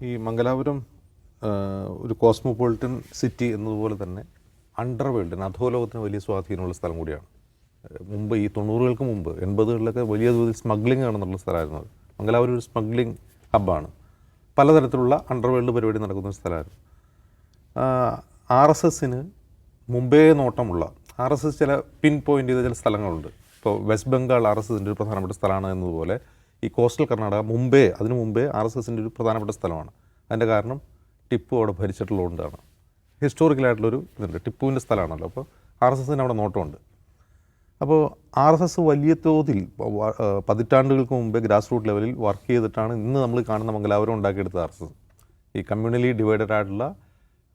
ഈ മംഗലാപുരം ഒരു cosmopolitan city എന്നതുപോലെ തന്നെ അണ്ടർവേൾഡിന് അധോലോകത്തിന് വലിയ സ്വാധീനമുള്ള സ്ഥലം കൂടിയാണ്. മുമ്പ് ഈ 90-കൾക്ക് മുമ്പ് 80-കളിലൊക്കെ വലിയ തോതിൽ സ്മഗ്ലിംഗ് ആണെന്നുള്ള സ്ഥലമായിരുന്നു അത്. മംഗലാപുരം ഒരു സ്മഗ്ലിംഗ് ഹബ്ബാണ്. പലതരത്തിലുള്ള അണ്ടർവേൾഡ് പരിപാടി നടക്കുന്ന ഒരു സ്ഥലമായിരുന്നു. RSSന് മുമ്പേ നോട്ടമുള്ള RSS ചില പിൻ പോയിൻ്റ് ചെയ്ത ചില സ്ഥലങ്ങളുണ്ട്. ഇപ്പോൾ വെസ്റ്റ് ബംഗാൾ RSSൻ്റെ ഒരു പ്രധാനപ്പെട്ട സ്ഥലമാണ് എന്നതുപോലെ ഈ കോസ്റ്റൽ കർണാടക അതിനു മുമ്പേ RSSൻ്റെ ഒരു പ്രധാനപ്പെട്ട സ്ഥലമാണ്. അതിൻ്റെ കാരണം ടിപ്പു അവിടെ ഭരിച്ചിട്ടുള്ളതുകൊണ്ടാണ്. ഹിസ്റ്റോറിക്കലായിട്ടുള്ളൊരു ഇതുണ്ട്, ടിപ്പുവിൻ്റെ സ്ഥലമാണല്ലോ. അപ്പോൾ RSSന് അവിടെ നോട്ടമുണ്ട്. അപ്പോൾ RSS വലിയ തോതിൽ പതിറ്റാണ്ടുകൾക്ക് മുമ്പേ ഗ്രാസ് റൂട്ട് ലെവലിൽ വർക്ക് ചെയ്തിട്ടാണ് ഇന്ന് നമ്മൾ കാണുന്ന മംഗലാപുരം ഉണ്ടാക്കിയെടുത്തത്. RSS ഈ കമ്മ്യൂണലി ഡിവൈഡഡ് ആയിട്ടുള്ള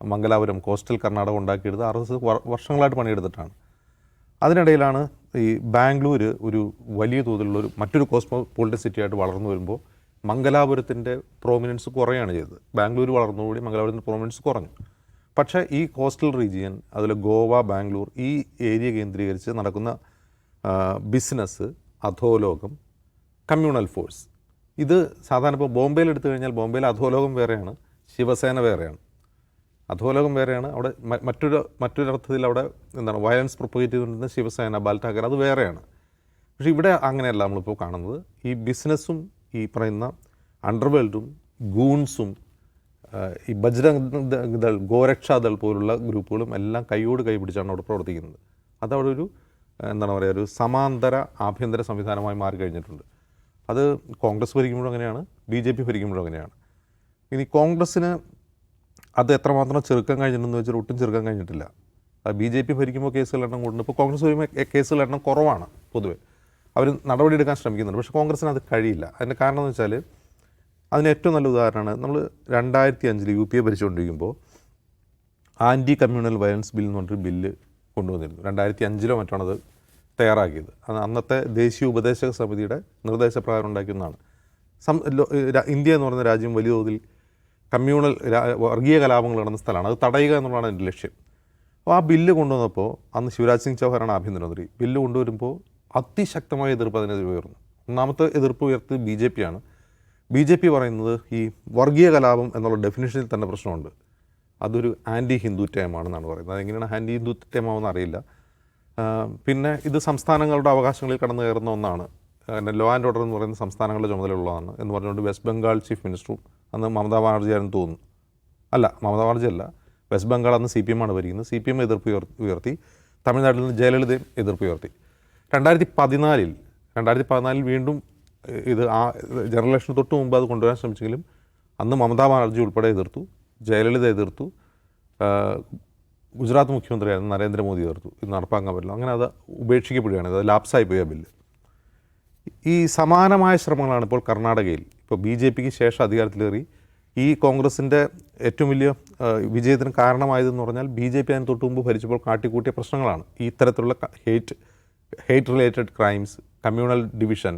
മംഗലാപുരം കോസ്റ്റൽ കർണാടക ഉണ്ടാക്കിയെടുത്ത് RSS വർഷങ്ങളായിട്ട് പണിയെടുത്തിട്ടാണ്. അതിനിടയിലാണ് ഈ ബാംഗ്ലൂർ ഒരു വലിയ തോതിലുള്ള മറ്റൊരു കോസ്മോപൊളിറ്റൻ സിറ്റിയായിട്ട് വളർന്നു വരുമ്പോൾ മംഗലാപുരത്തിൻ്റെ പ്രോമിനൻസ് കുറയാണ് ചെയ്തത്. ബാംഗ്ലൂർ വളർന്നുകൂടി മംഗലാപുരത്തിൻ്റെ പ്രോമിനൻസ് കുറഞ്ഞു. പക്ഷേ ഈ കോസ്റ്റൽ റീജിയൻ, അതിൽ ഗോവ, ബാംഗ്ലൂർ, ഈ ഏരിയ കേന്ദ്രീകരിച്ച് നടക്കുന്ന ബിസിനസ്, അധോലോകം, കമ്മ്യൂണൽ ഫോഴ്സ്, ഇത് സാധാരണ ഇപ്പോൾ ബോംബെയിൽ എടുത്തു കഴിഞ്ഞാൽ ബോംബെയിൽ അധോലോകം വേറെയാണ്, ശിവസേന വേറെയാണ്. അധോലോകം വേറെയാണ്. അവിടെ മറ്റൊരർത്ഥത്തിൽ അവിടെ എന്താണ് വയലൻസ് പ്രൊപ്പഗേറ്റ് ചെയ്തുകൊണ്ടിരുന്ന ശിവസേന, ബാൽ ഠാക്കറെ, അത് വേറെയാണ്. പക്ഷേ ഇവിടെ അങ്ങനെയല്ല നമ്മളിപ്പോൾ കാണുന്നത്. ഈ ബിസിനസ്സും ഈ പറയുന്ന അണ്ടർവേൾഡും ഗൂൺസും ഈ ബജ്രംഗ് ദൾ, ഗോരക്ഷാദൾ പോലുള്ള ഗ്രൂപ്പുകളും എല്ലാം കൈയോട് കൈ പിടിച്ചാണ് അവിടെ പ്രവർത്തിക്കുന്നത്. അതവിടെ ഒരു എന്താണ് പറയുക, ഒരു സമാന്തര ആഭ്യന്തര സംവിധാനമായി മാറിക്കഴിഞ്ഞിട്ടുണ്ട്. അത് കോൺഗ്രസ് ഭരിക്കുമ്പോഴും അങ്ങനെയാണ്, BJP ഭരിക്കുമ്പോഴും അങ്ങനെയാണ്. ഇനി കോൺഗ്രസ്സിന് അത് എത്രമാത്രം ചെറുക്കാൻ കഴിഞ്ഞിട്ടുണ്ടെന്ന് വെച്ചാൽ ഒട്ടും ചെറുക്കാൻ കഴിഞ്ഞിട്ടില്ല. BJP ഭരിക്കുമ്പോൾ കേസുകളുടെ എണ്ണം കൂടുന്നു. ഇപ്പോൾ കോൺഗ്രസ് ഭരിക്കുമ്പോൾ കേസുകളുടെ എണ്ണം കുറവാണ്. പൊതുവെ അവർ നടപടിയെടുക്കാൻ ശ്രമിക്കുന്നുണ്ട്. പക്ഷേ കോൺഗ്രസ്സിന് അത് കഴിയില്ല. അതിൻ്റെ കാരണം എന്ന് വെച്ചാൽ അതിന് ഏറ്റവും നല്ല ഉദാഹരണമാണ് നമ്മൾ 2005 UPA ഭരിച്ചുകൊണ്ടിരിക്കുമ്പോൾ ആൻറ്റി കമ്മ്യൂണൽ വയലൻസ് ബിൽ എന്ന് പറഞ്ഞൊരു ബില്ല് കൊണ്ടുവന്നിരുന്നു. 2005 മറ്റാണത് തയ്യാറാക്കിയത്. അത് അന്നത്തെ ദേശീയ ഉപദേശക സമിതിയുടെ നിർദ്ദേശപ്രകാരം ഉണ്ടാക്കിയൊന്നാണ്. ഇന്ത്യ എന്ന് പറയുന്ന രാജ്യം വലിയ തോതിൽ കമ്മ്യൂണൽ വർഗീയ കലാപങ്ങൾ നടന്ന സ്ഥലമാണ്. അത് തടയുക എന്നുള്ളതാണ് എൻ്റെ ലക്ഷ്യം. അപ്പോൾ ആ ബില്ല് കൊണ്ടുവന്നപ്പോൾ അന്ന് ശിവരാജ് സിംഗ് ചൗഹാനാണ് ആഭ്യന്തരമന്ത്രി. ബില്ല് കൊണ്ടുവരുമ്പോൾ അതിശക്തമായ എതിർപ്പ് അതിനെതിരെ ഉയർന്നു. ഒന്നാമത്തെ എതിർപ്പ് ഉയർത്തി BJP ആണ്. BJP പറയുന്നത് ഈ വർഗീയ കലാപം എന്നുള്ള ഡെഫിനിഷനിൽ തന്നെ പ്രശ്നമുണ്ട്, അതൊരു ആൻറ്റി ഹിന്ദു ടേമാണെന്നാണ് പറയുന്നത്. അതെങ്ങനെയാണ് ആൻറ്റി ഹിന്ദു ടേമാവെന്ന് അറിയില്ല. പിന്നെ ഇത് സംസ്ഥാനങ്ങളുടെ അവകാശങ്ങളിൽ കടന്നു കയറുന്ന ഒന്നാണ്. ലോ ആൻഡ് ഓർഡർ എന്ന് പറയുന്ന സംസ്ഥാനങ്ങളുടെ ചുമതലയുള്ളതാണ് എന്ന് പറഞ്ഞുകൊണ്ട് വെസ്റ്റ് ബംഗാൾ ചീഫ് മിനിസ്റ്ററും അന്ന് മമതാ ബാനർജി ആണെന്ന് തോന്നുന്നു. അല്ല, മമതാ ബാനർജി അല്ല, വെസ്റ്റ് ബംഗാൾ അന്ന് CPM ആണ് ഭരിക്കുന്നത്. CPM എതിർപ്പ് ഉയർത്തി. തമിഴ്നാട്ടിൽ നിന്ന് ജയലളിതയും എതിർപ്പ് ഉയർത്തി. 2014 വീണ്ടും ഇത് ജനറൽ ഇലക്ഷന് തൊട്ട് മുമ്പ് അത് കൊണ്ടുവരാൻ ശ്രമിച്ചെങ്കിലും അന്ന് മമതാ ബാനർജി ഉൾപ്പെടെ എതിർത്തു, ജയലളിത എതിർത്തു, ഗുജറാത്ത് മുഖ്യമന്ത്രിയായിരുന്നു നരേന്ദ്രമോദി എതിർത്തു. ഇത് നടപ്പാക്കാൻ പറ്റില്ല. അങ്ങനെ അത് ഉപേക്ഷിക്കപ്പെടുകയാണ്. അത് ലാപ്സായി പോയ ബില്ല്. ഈ സമാനമായ ശ്രമങ്ങളാണ് ഇപ്പോൾ കർണാടകയിൽ. ഇപ്പോൾ BJPക്ക് ശേഷം അധികാരത്തിലേറി ഈ കോൺഗ്രസിൻ്റെ ഏറ്റവും വലിയ വിജയത്തിന് കാരണമായതെന്ന് പറഞ്ഞാൽ BJP അതിന് തൊട്ട് മുമ്പ് ഭരിച്ചപ്പോൾ കാട്ടിക്കൂട്ടിയ പ്രശ്നങ്ങളാണ്. ഈ ഇത്തരത്തിലുള്ള hate related crimes, communal division,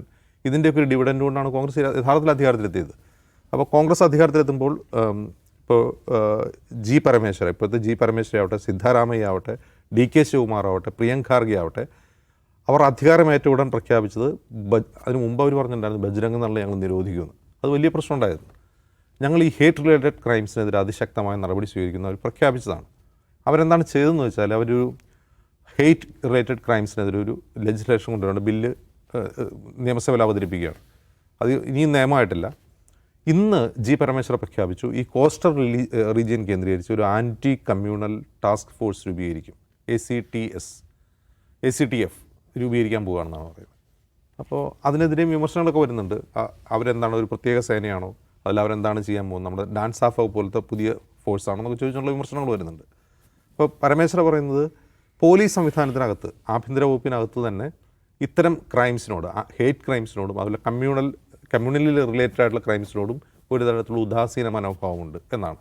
ഇതിൻ്റെയൊക്കെ ഒരു ഡിവിഡൻഡ് കൊണ്ടാണ് കോൺഗ്രസ് യഥാർത്ഥത്തിൽ അധികാരത്തിലെത്തിയത്. അപ്പോൾ കോൺഗ്രസ് അധികാരത്തിലെത്തുമ്പോൾ ഇപ്പോൾ പരമേശ്വര, ഇപ്പോഴത്തെ പരമേശ്വര ആവട്ടെ, സിദ്ധാരാമയ്യ ആവട്ടെ, DK ശിവകുമാർ ആവട്ടെ, പ്രിയങ്ക് ഖാർഗെ ആവട്ടെ, അവർ അധികാരമേറ്റ ഉടൻ പ്രഖ്യാപിച്ചത് അതിന് മുമ്പ് അവർ പറഞ്ഞിട്ടുണ്ടായിരുന്നു ബജ്രംഗ് എന്നുള്ള ഞങ്ങൾ നിരോധിക്കുമെന്ന്. അത് വലിയ പ്രശ്നം ഉണ്ടായിരുന്നു. ഞങ്ങൾ ഈ ഹേറ്റ് റിലേറ്റഡ് ക്രൈംസിനെതിരെ അതിശക്തമായ നടപടി സ്വീകരിക്കുന്ന അവർ പ്രഖ്യാപിച്ചതാണ്. അവരെന്താണ് ചെയ്തതെന്ന് വെച്ചാൽ അവരൊരു ഹെയ്റ്റ് റിലേറ്റഡ് ക്രൈംസിനെതിരെ ഒരു ലെജിസ്ലേഷൻ കൊണ്ടുവരുന്ന ബില്ല് നിയമസഭയിൽ അവതരിപ്പിക്കുകയാണ്. അത് ഇനിയും നിയമമായിട്ടില്ല. ഇന്ന് പരമേശ്വര പ്രഖ്യാപിച്ചു ഈ കോസ്റ്റൽ റീജിയൻ കേന്ദ്രീകരിച്ച് ഒരു ആൻറ്റി കമ്മ്യൂണൽ ടാസ്ക് ഫോഴ്സ് രൂപീകരിക്കും. ACTF രൂപീകരിക്കാൻ പോകുകയാണെന്നാണ് പറയുന്നത്. അപ്പോൾ അതിനെതിരെയും വിമർശനങ്ങളൊക്കെ വരുന്നുണ്ട്. അവരെന്താണ്, ഒരു പ്രത്യേക സേനയാണോ, അതിൽ അവരെന്താണ് ചെയ്യാൻ പോകുന്നത്, നമ്മുടെ ഡാൻസ് ആഫ് പോലത്തെ പുതിയ ഫോഴ്സാണോ എന്നൊക്കെ ചോദിച്ചുള്ള വിമർശനങ്ങൾ വരുന്നുണ്ട്. അപ്പോൾ പരമേശ്വര പറയുന്നത് പോലീസ് സംവിധാനത്തിനകത്ത്, ആഭ്യന്തര വകുപ്പിനകത്ത് തന്നെ ഇത്തരം ക്രൈംസിനോട്, ഹേറ്റ് ക്രൈംസിനോടും അതുപോലെ കമ്മ്യൂണലി റിലേറ്റഡ് ആയിട്ടുള്ള ക്രൈംസിനോടും ഒരു തരത്തിലുള്ള ഉദാസീന മനോഭാവമുണ്ട് എന്നാണ്.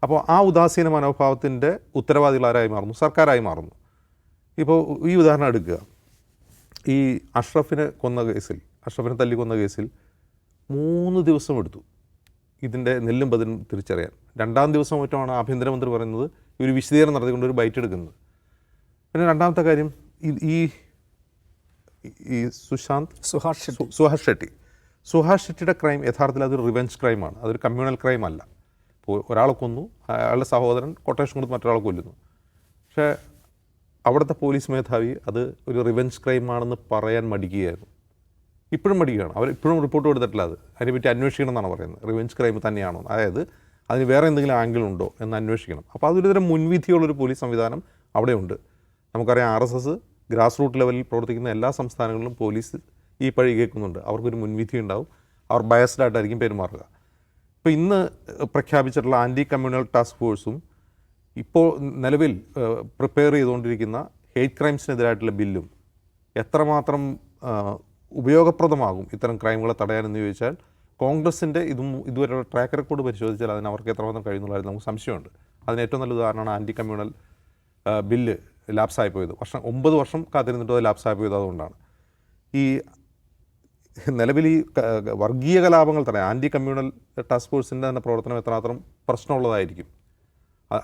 അപ്പോൾ ആ ഉദാസീന മനോഭാവത്തിൻ്റെ ഉത്തരവാദികളാരായി മാറുന്നു? സർക്കാരായി മാറുന്നു. ഇപ്പോൾ ഈ ഉദാഹരണം എടുക്കുക. ഈ അഷ്റഫിനെ തല്ലിക്കൊന്ന കേസിൽ 3 ദിവസം എടുത്തു ഇതിൻ്റെ നെല്ലും പതിനും തിരിച്ചറിയാൻ. 2ാം ദിവസം മറ്റുമാണ് ആഭ്യന്തരമന്ത്രി പറയുന്നത് ഒരു വിശദീകരണം നടത്തിക്കൊണ്ട് ഒരു ബൈറ്റ് എടുക്കുന്നത്. പിന്നെ രണ്ടാമത്തെ കാര്യം, ഈ സുഹാസ് ഷെട്ടി സുഹാസ് ഷെട്ടിയുടെ ക്രൈം യഥാർത്ഥത്തിൽ അതൊരു റിവെഞ്ച് ക്രൈമാണ്, അതൊരു കമ്മ്യൂണൽ ക്രൈം അല്ല. ഇപ്പോൾ ഒരാളെ കൊന്നു, അയാളുടെ സഹോദരൻ കൊട്ടേഷൻ കൊടുത്ത് മറ്റൊരാളെ കൊല്ലുന്നു. പക്ഷേ അവിടുത്തെ പോലീസ് മേധാവി അത് ഒരു റിവെഞ്ച് ക്രൈമാണെന്ന് പറയാൻ മടിക്കുകയായിരുന്നു. ഇപ്പോഴും മടിക്കുകയാണ്. അവർ ഇപ്പോഴും റിപ്പോർട്ട് കൊടുത്തിട്ടില്ല. അതിനെപ്പറ്റി അന്വേഷിക്കണം എന്നാണ് പറയുന്നത്. റിവെഞ്ച് ക്രൈം തന്നെയാണോ, അതായത് അതിന് വേറെ എന്തെങ്കിലും ആംഗിൾ ഉണ്ടോ എന്ന് അന്വേഷിക്കണം. അപ്പോൾ അതൊരു തരം മുൻവിധിയുള്ളൊരു പോലീസ് സംവിധാനം അവിടെയുണ്ട്. നമുക്കറിയാം RSS ഗ്രാസ് റൂട്ട് ലെവലിൽ പ്രവർത്തിക്കുന്ന എല്ലാ സംസ്ഥാനങ്ങളിലും പോലീസ് ഈ പഴി കേൾക്കുന്നുണ്ട്. അവർക്കൊരു മുൻവിധി ഉണ്ടാവും, അവർ ബയസ്ഡ് ആയിട്ടായിരിക്കും പെരുമാറുക. ഇപ്പോൾ ഇന്ന് പ്രഖ്യാപിച്ചിട്ടുള്ള ആൻറ്റി കമ്മ്യൂണൽ ടാസ്ക് ഫോഴ്സും ഇപ്പോൾ നിലവിൽ പ്രിപ്പയർ ചെയ്തുകൊണ്ടിരിക്കുന്ന ഹെയ്റ്റ് ക്രൈംസിനെതിരായിട്ടുള്ള ബില്ലും എത്രമാത്രം ഉപയോഗപ്രദമാകും ഇത്തരം ക്രൈമുകളെ തടയാനെന്ന് ചോദിച്ചാൽ കോൺഗ്രസിൻ്റെ ഇതുവരെയുള്ള ട്രാക്ക് റെക്കോർഡ് പരിശോധിച്ചാൽ അതിന് അവർക്ക് എത്രമാത്രം കഴിയുന്നുള്ളതായിരുന്നു നമുക്ക് സംശയമുണ്ട്. അതിന് ഏറ്റവും നല്ല ഉദാഹരണമാണ് ആൻറ്റി കമ്മ്യൂണൽ ബില്ല് ലാപ്സായി പോയത്. 9 വർഷം കാത്തിരുന്നിട്ട് അത് ലാപ്സായി പോയത്. അതുകൊണ്ടാണ് ഈ നിലവിൽ ഈ വർഗീയ കലാപങ്ങൾ തടയാൻ ആൻറ്റി കമ്മ്യൂണൽ ടാസ്ക് ഫോഴ്സിൻ്റെ തന്നെ പ്രവർത്തനം എത്രമാത്രം പ്രശ്നമുള്ളതായിരിക്കും.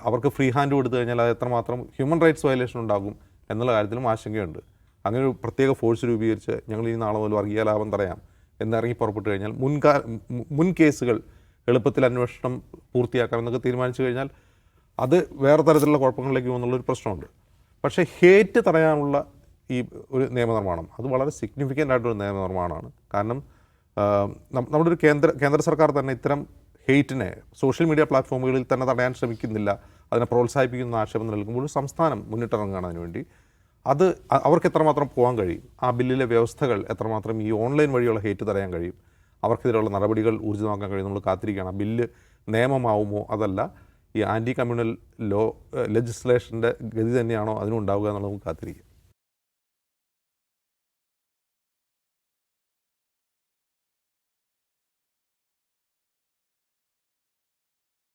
അവർക്ക് ഫ്രീ ഹാൻഡ് കൊടുത്തു കഴിഞ്ഞാൽ അത് എത്രമാത്രം ഹ്യൂമൻ റൈറ്റ്സ് വയലേഷൻ ഉണ്ടാകും എന്നുള്ള കാര്യത്തിലും ആശങ്കയുണ്ട്. അങ്ങനെ ഒരു പ്രത്യേക ഫോഴ്സ് രൂപീകരിച്ച് ഞങ്ങൾ ഈ നാളെ മുതൽ വർഗീയ കലാപം തടയാം എന്നിറങ്ങി പുറപ്പെട്ടു കഴിഞ്ഞാൽ മുൻ കേസുകൾ എളുപ്പത്തിൽ അന്വേഷണം പൂർത്തിയാക്കാമെന്നൊക്കെ തീരുമാനിച്ചു കഴിഞ്ഞാൽ അത് വേറെ തരത്തിലുള്ള കുഴപ്പങ്ങളിലേക്ക് പോകുന്നുള്ളൊരു പ്രശ്നമുണ്ട്. പക്ഷേ ഹേറ്റ് തടയാനുള്ള ഈ ഒരു നിയമനിർമ്മാണം അത് വളരെ സിഗ്നിഫിക്കൻ്റ് ആയിട്ടൊരു നിയമനിർമ്മാണമാണ്. കാരണം നമ്മുടെ ഒരു കേന്ദ്ര സർക്കാർ തന്നെ ഇത്തരം ഹെയ്റ്റിനെ സോഷ്യൽ മീഡിയ പ്ലാറ്റ്ഫോമുകളിൽ തന്നെ തടയാൻ ശ്രമിക്കുന്നില്ല, അതിനെ പ്രോത്സാഹിപ്പിക്കുന്ന ആക്ഷേപം നൽകുമ്പോൾ ഒരു സംസ്ഥാനം മുന്നിട്ടിറങ്ങുകയാണ് അതിനുവേണ്ടി. അത് അവർക്ക് എത്രമാത്രം പോകാൻ കഴിയും, ആ ബില്ലിലെ വ്യവസ്ഥകൾ എത്രമാത്രം ഈ ഓൺലൈൻ വഴിയുള്ള ഹേറ്റ് തടയാൻ കഴിയും, അവർക്കെതിരെയുള്ള നടപടികൾ ഊർജിതമാക്കാൻ കഴിയും. നമ്മൾ കാത്തിരിക്കുകയാണ്. ആ ബില്ല് നിയമമാവുമോ അതല്ല ഈ ആൻറ്റി കമ്മ്യൂണൽ ലെജിസ്ലേഷൻ്റെ ഗതി തന്നെയാണോ അതിനുണ്ടാവുക എന്നുള്ളത് നമുക്ക് കാത്തിരിക്കും.